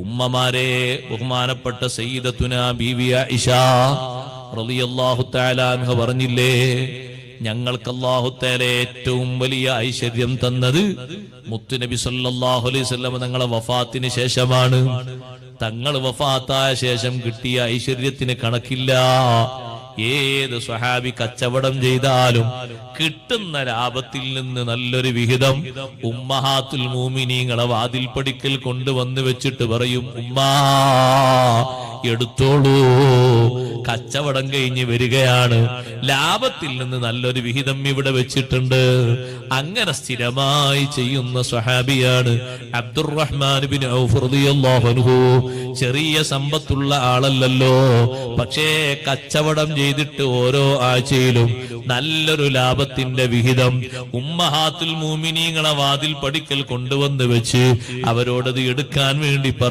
ഉമ്മമാരെ, ബഹുമാനപ്പെട്ട സയ്യിദത്തുനാ ബീവി ആയിഷ റളിയല്ലാഹു തആല അൻഹ പറഞ്ഞില്ലേ, ഞങ്ങൾക്ക് അല്ലാഹു തആല ഏറ്റവും വലിയ ഐശ്വര്യം തന്നത് മുത്തുനബി സല്ലല്ലാഹു അലൈഹി വസല്ലം തങ്ങളുടെ വഫാത്തിന് ശേഷമാണ്. തങ്ങൾ വഫാത്തായ ശേഷം കിട്ടിയ ഐശ്വര്യത്തിന് കണക്കില്ല. ഏത് സ്വഹാബി കച്ചവടം ചെയ്താലും കിട്ടുന്ന ലാഭത്തിൽ നിന്ന് നല്ലൊരു വിഹിതം ഉമ്മഹാത്തുൽ മൂമിനീങ്ങളെ വാതിൽപ്പടിക്കൽ കൊണ്ടുവന്ന് വെച്ചിട്ട് പറയും, ഉമ്മാ എടുത്തോളൂ, കച്ചവടം കഴിഞ്ഞ് വരികയാണ്, ലാഭത്തിൽ നിന്ന് നല്ലൊരു വിഹിതം ഇവിടെ വെച്ചിട്ടുണ്ട്. അങ്ങനെ സ്ഥിരമായി ചെയ്യുന്ന സ്വഹാബിയാണ് അബ്ദുറഹ്മാൻ ഇബ്നു ഔഫ് റളിയല്ലാഹു അൻഹു. ചെറിയ സമ്പത്തുള്ള ആളല്ലല്ലോ, പക്ഷേ കച്ചവടം ചെയ്തിട്ട് ഓരോ ആഴ്ചയിലും നല്ലൊരു ലാഭത്തിന്റെ വിഹിതം ഉമ്മഹാത്തുൽ മൂമിനീങ്ങളെ വാതിൽ പടിക്കൽ കൊണ്ടുവന്ന് വെച്ച് അവരോടത് എടുക്കാൻ വേണ്ടി പറയും.